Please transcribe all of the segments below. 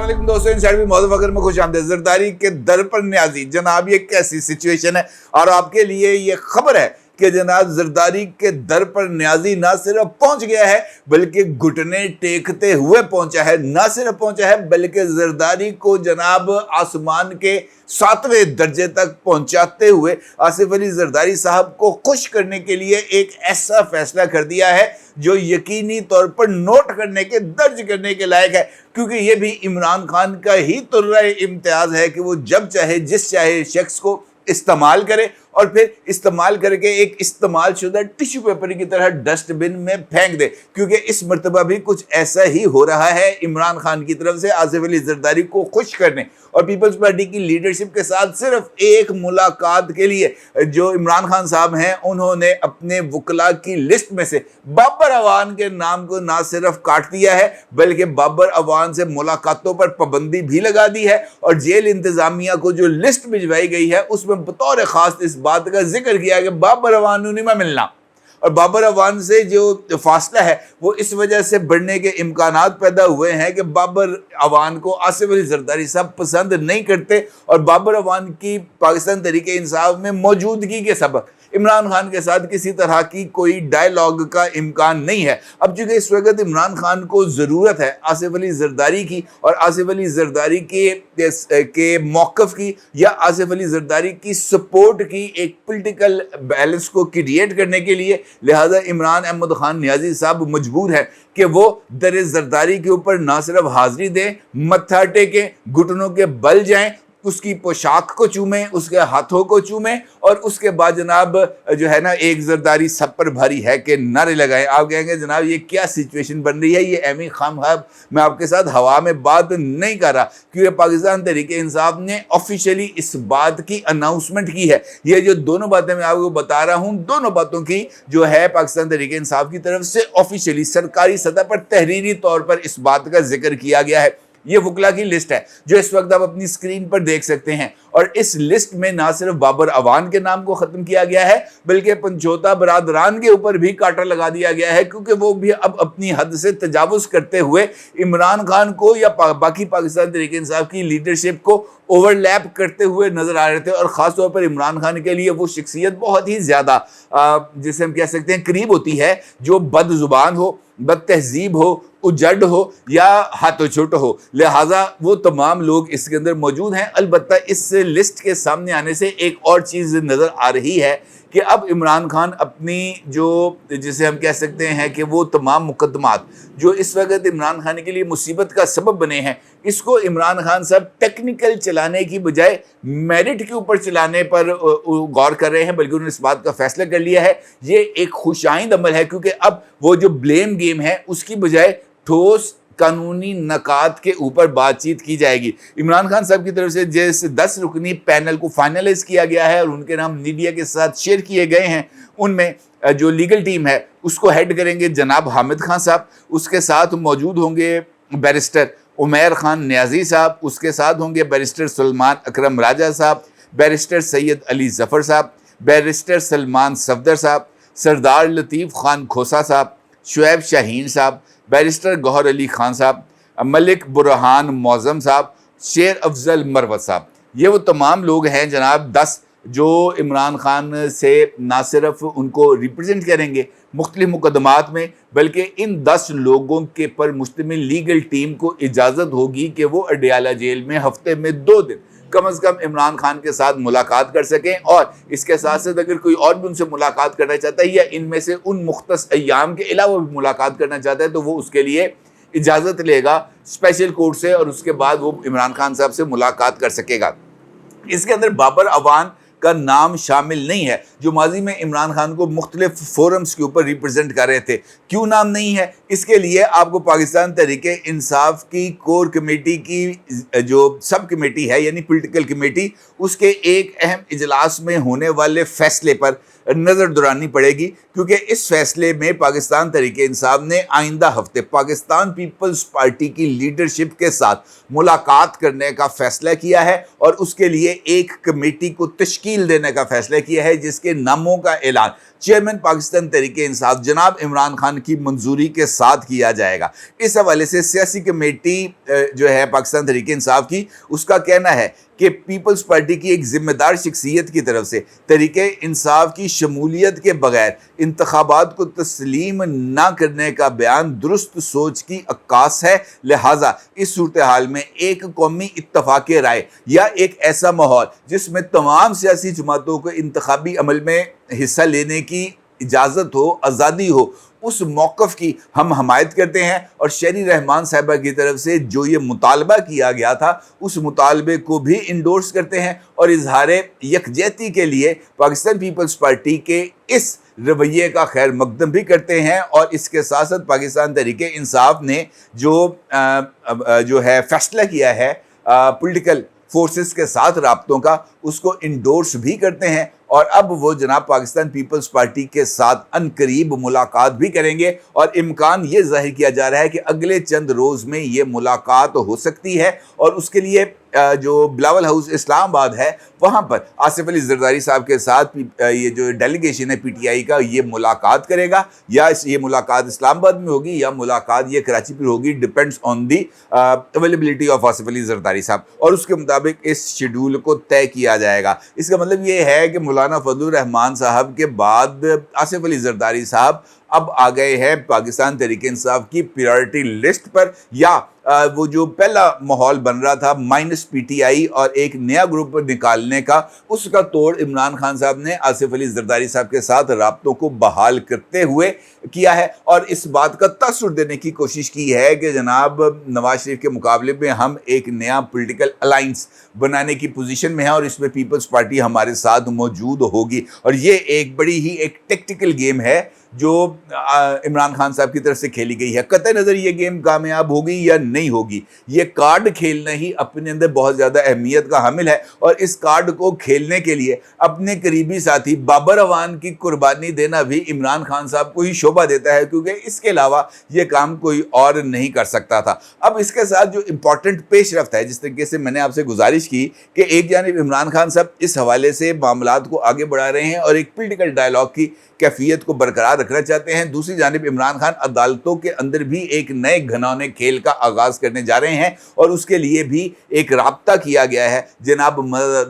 अस्सलाम दोस्तों, inside with मौजूद फकर में खुश आमदीद। जरदारी के दर पर न्याजी जनाब, ये कैसी सिचुएशन है। और आपके लिए ये खबर है कि जनाब जरदारी के दर पर न्याजी ना सिर्फ पहुंच गया है बल्कि घुटने टेकते हुए पहुंचा है। ना सिर्फ पहुंचा है बल्कि जरदारी को जनाब आसमान के 7वें दर्जे तक पहुंचाते हुए आसिफ अली जरदारी साहब को खुश करने के लिए एक ऐसा फैसला कर दिया है जो यकीनी तौर पर नोट करने के, दर्ज करने के लायक है। क्योंकि ये भी इमरान खान का ही तुर्रा इम्तियाज है कि वो जब चाहे जिस चाहे शख्स को इस्तेमाल करे और फिर इस्तेमाल करके एक इस्तेमाल शुदा टिश्यू पेपर की तरह डस्टबिन में फेंक दे। क्योंकि इस मर्तबा भी कुछ ऐसा ही हो रहा है इमरान खान की तरफ से आसिफ अली जरदारी को खुश करने और पीपल्स पार्टी की लीडरशिप के साथ सिर्फ एक मुलाकात के लिए जो इमरान खान साहब हैं उन्होंने अपने वकला की लिस्ट में से बाबर अवान के नाम को ना सिर्फ काट दिया है बल्कि बाबर अवान से मुलाकातों पर पाबंदी भी लगा दी है। और जेल इंतजामिया को जो लिस्ट भिजवाई गई है उसमें बतौर खास इस बात का जिक्र किया कि बाबर अवान में मिलना और बाबर अवान से जो फासला है वो इस वजह से बढ़ने के इम्कानात पैदा हुए हैं कि बाबर अवान को आसिफ अली जरदारी साहब पसंद नहीं करते और बाबर अवान की पाकिस्तान तहरीक इंसाफ में मौजूदगी के सबब इमरान खान के साथ किसी तरह की कोई डायलॉग का इम्कान नहीं है। अब चूंकि इस वक्त इमरान खान को ज़रूरत है आसिफ अली जरदारी की और आसिफ अली जरदारी के मौक़िफ़ की या आसिफ अली जरदारी की सपोर्ट की एक पॉलिटिकल बैलेंस को क्रिएट करने के लिए, लिहाजा इमरान अहमद खान नियाज़ी साहब मजबूर है कि वो दर जरदारी के ऊपर ना सिर्फ हाज़िरी दें, मत्था टेकें, घुटनों के बल जाएं, उसकी पोशाक को चूमें, उसके हाथों को चूमें और उसके बाद जनाब जो है ना एक जरदारी सब पर भारी है कि नारे लगाएं। आप कहेंगे जनाब ये क्या सिचुएशन बन रही है, ये एमी खाम मैं आपके साथ हवा में बात नहीं कर रहा। क्योंकि पाकिस्तान तहरीक इंसाफ ने ऑफिशियली इस बात की अनाउंसमेंट की है। ये जो दोनों बातें मैं आपको बता रहा हूँ, दोनों बातों की जो है पाकिस्तान तहरीक इंसाफ की तरफ से ऑफिशियली सरकारी सतह पर तहरीरी तौर पर इस बात का जिक्र किया गया है। ये वकला की लिस्ट है जो इस वक्त आप अपनी स्क्रीन पर देख सकते हैं और इस लिस्ट में ना सिर्फ बाबर अवान के नाम को ख़त्म किया गया है बल्कि पंचोता बरादरान के ऊपर भी कांटा लगा दिया गया है। क्योंकि वो भी अब अपनी हद से तजावुज़ करते हुए इमरान खान को या बाकी पाकिस्तान तहरीक इंसाफ की लीडरशिप को ओवरलैप करते हुए नज़र आ रहे थे। और ख़ास तौर पर इमरान खान के लिए वो शख्सियत बहुत ही ज़्यादा जिसे हम कह सकते हैं करीब होती है, जो बदजुबान हो, बद तहजीब हो, उजड़ हो या हाथों छोट हो। लिहाजा वो तमाम लोग इसके अंदर मौजूद हैं। अलबत्ता इस लिस्ट के सामने आने से एक और चीज़ नज़र आ रही है कि अब इमरान खान अपनी जो जिसे हम कह सकते हैं कि वो तमाम मुकदमात जो इस वक्त इमरान खान के लिए मुसीबत का सबब बने हैं, इसको इमरान खान साहब टेक्निकल चलाने की बजाय मेरिट के ऊपर चलाने पर गौर कर रहे हैं। बल्कि उन्होंने इस बात का फैसला कर लिया है। ये एक खुशाइंद अमल है क्योंकि अब वो जो ब्लेम गेम है उसकी बजाय ठोस कानूनी नकात के ऊपर बातचीत की जाएगी। इमरान खान साहब की तरफ से जिस 10 रुकनी पैनल को फाइनलाइज किया गया है और उनके नाम मीडिया के साथ शेयर किए गए हैं, उनमें जो लीगल टीम है उसको हेड करेंगे जनाब हामिद खान साहब, उसके साथ मौजूद होंगे बैरिस्टर उमैर खान नियाज़ी साहब, उसके साथ होंगे बैरिस्टर सलमान अकरम राजा साहब, बैरिस्टर सैयद अली जफ़र साहब, बैरिस्टर सलमान सफदर साहब, सरदार लतीफ़ खान खोसा साहब, शुएब शाहीन साहब, बैरिस्टर गौहर अली खान साहब, मलिक बुरहान मौज़म साहब, शेर अफजल मरवत साहब। ये वो तमाम लोग हैं जनाब 10 जो इमरान खान से ना सिर्फ उनको रिप्रेजेंट करेंगे मुख्तलिफ मुकदमात में, बल्कि इन 10 लोगों के पर मुश्तमिल लीगल टीम को इजाज़त होगी कि वो अडियाला जेल में हफ्ते में 2 दिन कम अज़ कम इमरान खान के साथ मुलाकात कर सकें। और इसके साथ साथ अगर कोई और भी उनसे मुलाकात करना चाहता है या इनमें से उन मुख्तस अय्याम के अलावा भी मुलाकात करना चाहता है तो वो उसके लिए इजाज़त लेगा स्पेशल कोर्ट से और उसके बाद वो इमरान खान साहब से मुलाकात कर सकेगा। इसके अंदर बाबर अवान का नाम शामिल नहीं है जो माजी में इमरान खान को मुख्तलिफ फोरम्स के ऊपर रिप्रेजेंट कर रहे थे। क्यों नाम नहीं है, इसके लिए आपको पाकिस्तान तहरीक इंसाफ की कोर कमेटी की जो सब कमेटी है यानी पॉलिटिकल कमेटी, उसके एक अहम इजलास में होने वाले फैसले पर नज़र दौड़ानी पड़ेगी, क्योंकि इस फैसले में पाकिस्तान तहरीक इंसाफ ने आइंदा हफ्ते पाकिस्तान पीपल्स पार्टी की लीडरशिप के साथ मुलाकात करने का फैसला किया है और उसके लिए एक कमेटी को तश्कील देने का फैसला किया है, जिसके नामों का ऐलान चेयरमैन पाकिस्तान तहरीक इंसाफ जनाब इमरान खान की मंजूरी के साथ किया जाएगा। इस हवाले से सियासी कमेटी जो है पाकिस्तान तहरीक इंसाफ की, उसका कहना है कि पीपल्स पार्टी की एक जिम्मेदार शख्सियत की तरफ से तहरीक इंसाफ की शमूलियत के बगैर इंतखाबात को तस्लीम ना करने का बयान दुरुस्त सोच की अक्कास है। लिहाजा इस सूरत हाल में एक कौमी इत्तफाक राय या एक ऐसा माहौल जिसमें तमाम सियासी जमातों को इंतखाबी अमल में हिस्सा लेने की इजाज़त हो, आज़ादी हो, उस मौक़िफ़ की हम हमायत करते हैं और शहरी रहमान साहिबा की तरफ से जो ये मुतालबा किया गया था उस मुतालबे को भी इंडोर्स करते हैं और इजहार यकजहती के लिए पाकिस्तान पीपल्स पार्टी के इस रवैये का खैर मकदम भी करते हैं। और इसके साथ साथ पाकिस्तान तहरीक इंसाफ ने जो है फैसला किया है पॉलिटिकल फोर्सेस के साथ राब्तों का, उसको इंडोर्स भी करते हैं और अब वो जनाब पाकिस्तान पीपल्स पार्टी के साथ अनकरीब मुलाकात भी करेंगे और इम्कान ये जाहिर किया जा रहा है कि अगले चंद रोज़ में ये मुलाकात हो सकती है। और उसके लिए जो बिलावल हाउस इस्लामाबाद है वहाँ पर आसिफ अली जरदारी साहब के साथ ये जो डेलीगेशन है पीटीआई का ये मुलाकात करेगा, या ये मुलाकात इस्लामाबाद में होगी या मुलाकात ये कराची पर होगी, depends on the availability of Asif Ali Zardari साहब, और उसके मुताबिक इस शेड्यूल को तय किया जाएगा। इसका मतलब ये है कि मौलाना फजलुर रहमान साहब के बाद आसिफ अली जरदारी साहब अब आ गए हैं पाकिस्तान तहरीक इंसाफ की प्रायोरिटी लिस्ट पर, या वो जो पहला माहौल बन रहा था माइनस पीटीआई और एक नया ग्रुप निकालने का, उसका तोड़ इमरान खान साहब ने आसिफ अली जरदारी साहब के साथ राब्तों को बहाल करते हुए किया है और इस बात का तासुर देने की कोशिश की है कि जनाब नवाज शरीफ के मुकाबले में हम एक नया पॉलिटिकल अलाइंस बनाने की पोजीशन में हैं और इसमें पीपल्स पार्टी हमारे साथ मौजूद होगी। और ये एक बड़ी ही एक टेक्टिकल गेम है जो इमरान खान साहब की तरफ से खेली गई है। कतई नज़र ये गेम कामयाब होगी या नहीं होगी, ये कार्ड खेलना ही अपने अंदर बहुत ज़्यादा अहमियत का हामिल है और इस कार्ड को खेलने के लिए अपने करीबी साथी बाबर अवान की कुर्बानी देना भी इमरान खान साहब को ही शोभा देता है, क्योंकि इसके अलावा ये काम कोई और नहीं कर सकता था। अब इसके साथ जो इम्पॉर्टेंट पेशरफ्त है, जिस तरीके से मैंने आपसे गुजारिश की कि एक जानिब इमरान खान साहब इस हवाले से मामलात को आगे बढ़ा रहे हैं और एक पॉलिटिकल डायलॉग की कैफियत को बरकरार रखना चाहते हैं, दूसरी जानिब इमरान खान अदालतों के अंदर भी एक नए घनौने खेल का आगाज़ करने जा रहे हैं और उसके लिए भी एक राब्ता किया गया है जनाब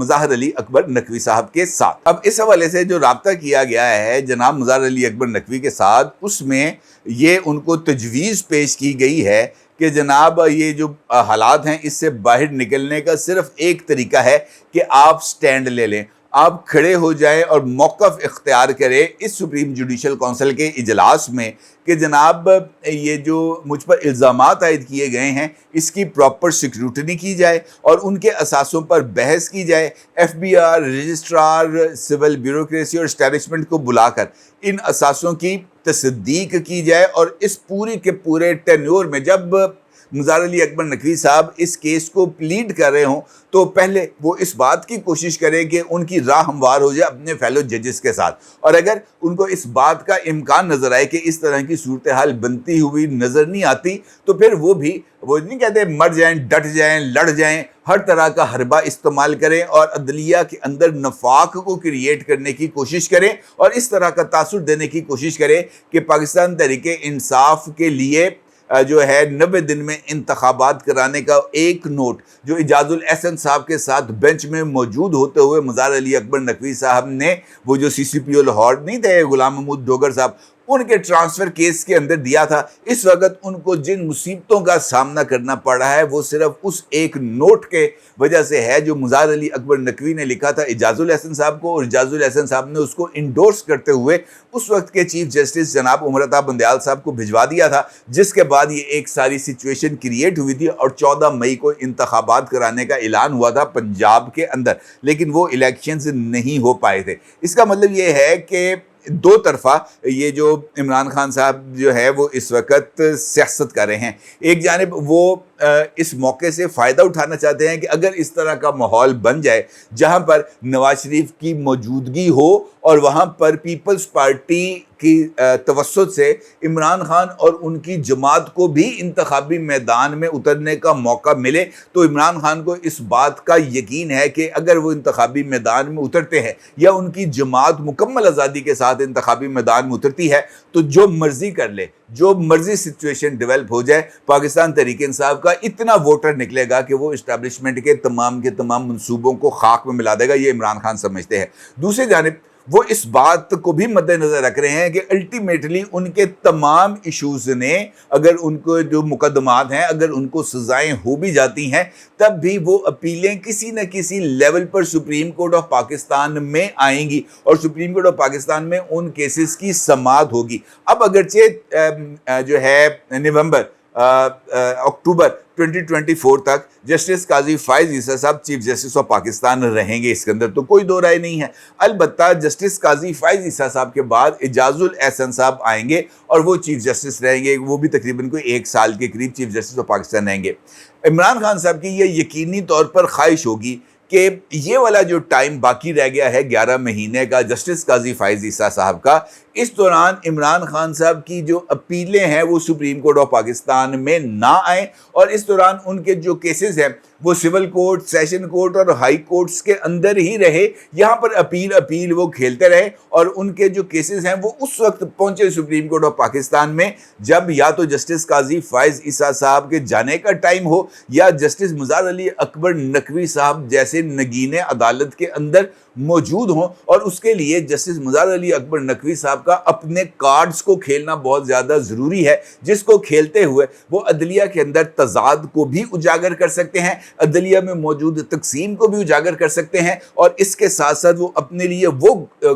मज़ाहर अली अकबर नकवी साहब के साथ। अब इस हवाले से जो राब्ता किया गया है जनाब मज़ाहर अली अकबर नकवी के साथ, उसमें ये उनको तजवीज़ पेश की गई है कि जनाब ये जो हालात हैं इससे बाहर निकलने का सिर्फ एक तरीका है कि आप स्टैंड ले लें, आप खड़े हो जाएं और मौक़िफ़ इख्तियार करें इस सुप्रीम जुडिशल काउंसिल के इजलास में कि जनाब ये जो मुझ पर इल्ज़ामात आयद किए गए हैं इसकी प्रॉपर स्क्रूटनी की जाए और उनके असासों पर बहस की जाए। FBI, रजिस्ट्रार, सिविल ब्यूरोक्रेसी और एस्टैब्लिशमेंट को बुलाकर इन असासों की तस्दीक की जाए और इस पूरी के पूरे टेन्योर में जब मज़ाहर अली अकबर नकवी साहब इस केस को प्लीड कर रहे हों तो पहले वो इस बात की कोशिश करें कि उनकी राह हमवार हो जाए अपने फेलो जजेस के साथ, और अगर उनको इस बात का इम्कान नज़र आए कि इस तरह की सूरत हाल बनती हुई नज़र नहीं आती तो फिर वो नहीं कहते मर जाएं, डट जाएं, लड़ जाएं, हर तरह का हरबा इस्तेमाल करें और अदलिया के अंदर नफाक को क्रिएट करने की कोशिश करें और इस तरह का तासुर देने की कोशिश करें कि पाकिस्तान तहरीक इंसाफ के लिए जो है 90 दिन में इंतखाबात कराने का एक नोट जो इजाजुल एहसन साहब के साथ बेंच में मौजूद होते हुए मज़ाहर अली अकबर नकवी साहब ने वो जो CCPO लाहौर नहीं थे गुलाम महमूद डोगर साहब, उनके ट्रांसफ़र केस के अंदर दिया था, इस वक्त उनको जिन मुसीबतों का सामना करना पड़ रहा है वो सिर्फ उस एक नोट के वजह से है जो मज़ाहर अली अकबर नकवी ने लिखा था इजाजुल एहसन साहब को, और इजाजुल एहसन साहब ने उसको इंडोर्स करते हुए उस वक्त के चीफ जस्टिस जनाब उमर अता बंदयाल साहब को भिजवा दिया था, जिसके बाद ये एक सारी सिचुएशन क्रिएट हुई थी और 14 मई को इंतखाबात कराने का ऐलान हुआ था पंजाब के अंदर, लेकिन वो इलेक्शंस नहीं हो पाए थे। इसका मतलब ये है कि दो तरफा ये जो इमरान खान साहब जो है वो इस वक्त सियासत कर रहे हैं। एक जानिब वो اس موقع سے فائدہ اٹھانا چاہتے ہیں کہ اگر اس طرح کا ماحول بن جائے جہاں پر نواز شریف کی موجودگی ہو اور وہاں پر پیپلز پارٹی کی توسط سے عمران خان اور ان کی جماعت کو بھی انتخابی میدان میں اترنے کا موقع ملے، تو عمران خان کو اس بات کا یقین ہے کہ اگر وہ انتخابی میدان میں اترتے ہیں یا ان کی جماعت مکمل آزادی کے ساتھ انتخابی میدان میں اترتی ہے تو جو مرضی کر لے، جو مرضی سچویشن ڈیولپ ہو جائے، پاکستان تحریک انصاف کا اتنا ووٹر نکلے گا کہ وہ اسٹیبلشمنٹ کے تمام منصوبوں کو خاک میں ملا دے گا، یہ عمران خان سمجھتے ہیں۔ دوسری جانب وہ اس بات کو بھی مد نظر رکھ رہے ہیں کہ الٹیمیٹلی ان کے تمام ایشوز نے، اگر ان کو جو مقدمات ہیں اگر ان کو سزائیں ہو بھی جاتی ہیں، تب بھی وہ اپیلیں کسی نہ کسی level per supreme court of Pakistan میں آئیں گی اور سپریم کورٹ آف پاکستان میں ان کیسز کی سماعت ہوگی۔ اب اگرچہ جو ہے نومبر اکتوبر 2024 تک جسٹس قاضی فائز عیسیٰ صاحب چیف جسٹس آف پاکستان رہیں گے، اس کے اندر تو کوئی دو رائے نہیں ہے۔ البتہ جسٹس قاضی فائز عیسیٰ صاحب کے بعد اعجاز الاحسن صاحب آئیں گے اور وہ چیف جسٹس رہیں گے، وہ بھی تقریباً کوئی 1 سال کے قریب چیف جسٹس آف پاکستان رہیں گے۔ عمران خان صاحب کی یہ یقینی طور پر خواہش ہوگی کہ یہ والا جو ٹائم باقی رہ گیا ہے 11 مہینے کا جسٹس قاضی فائز عیسیٰ صاحب کا، اس دوران عمران خان صاحب کی جو اپیلیں ہیں وہ سپریم کورٹ آف پاکستان میں نہ آئیں، اور اس دوران ان کے جو کیسز ہیں وہ سول کورٹ، سیشن کورٹ اور ہائی کورٹس کے اندر ہی رہے، یہاں پر اپیل وہ کھیلتے رہے، اور ان کے جو کیسز ہیں وہ اس وقت پہنچے سپریم کورٹ آف پاکستان میں جب یا تو جسٹس قاضی فائز عیسیٰ صاحب کے جانے کا ٹائم ہو یا جسٹس مظہر علی اکبر نقوی صاحب جیسے نگین عدالت کے اندر موجود ہوں، اور اس کے لیے جسٹس مظہر علی اکبر نقوی صاحب کا اپنے کارڈز کو کھیلنا بہت زیادہ ضروری ہے، جس کو کھیلتے ہوئے وہ عدلیہ کے اندر تضاد کو بھی اجاگر کر سکتے ہیں، عدلیہ میں موجود تقسیم کو بھی اجاگر کر سکتے ہیں، اور اس کے ساتھ ساتھ وہ اپنے لیے وہ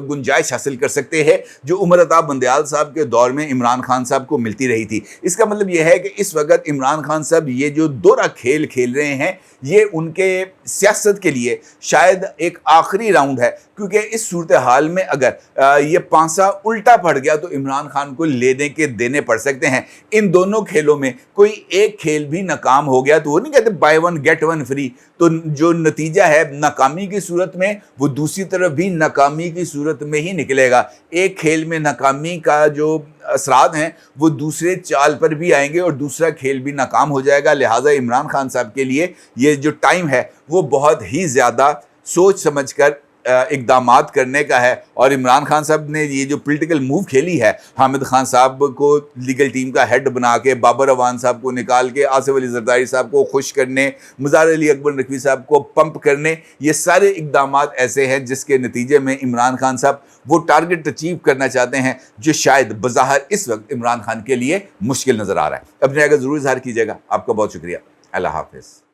گنجائش حاصل کر سکتے ہیں جو عمر عطا بندیال صاحب کے دور میں عمران خان صاحب کو ملتی رہی تھی۔ اس کا مطلب یہ ہے کہ اس وقت عمران خان صاحب یہ جو دورہ کھیل کھیل رہے ہیں یہ ان کے سیاست کے لیے شاید ایک آخری راؤنڈ ہے، کیونکہ اس صورتحال میں اگر یہ پانسا الٹا پڑ گیا تو عمران خان کو لینے کے دینے پڑ سکتے ہیں۔ ان دونوں کھیلوں میں کوئی ایک کھیل بھی ناکام ہو گیا تو وہ نہیں کہتے buy one get one free, تو جو نتیجہ ہے ناکامی کی صورت میں وہ دوسری طرف بھی ناکامی کی صورت میں ہی نکلے گا۔ ایک کھیل میں ناکامی کا جو اثرات ہیں وہ دوسرے چال پر بھی آئیں گے اور دوسرا کھیل بھی ناکام ہو جائے گا، لہٰذا عمران خان صاحب کے لیے یہ جو ٹائم ہے وہ بہت ہی زیادہ سوچ سمجھ کر اقدامات کرنے کا ہے۔ اور عمران خان صاحب نے یہ جو پولیٹیکل موو کھیلی ہے، حامد خان صاحب کو لیگل ٹیم کا ہیڈ بنا کے، بابر اعوان صاحب کو نکال کے، آصف علی زرداری صاحب کو خوش کرنے، مظہر علی اکبر نقوی صاحب کو پمپ کرنے، یہ سارے اقدامات ایسے ہیں جس کے نتیجے میں عمران خان صاحب وہ ٹارگٹ اچیو کرنا چاہتے ہیں جو شاید بظاہر اس وقت عمران خان کے لیے مشکل نظر آ رہا ہے۔ اپنے اگر ضرور اظہار کیجیے گا۔ آپ کا بہت شکریہ۔ اللہ حافظ۔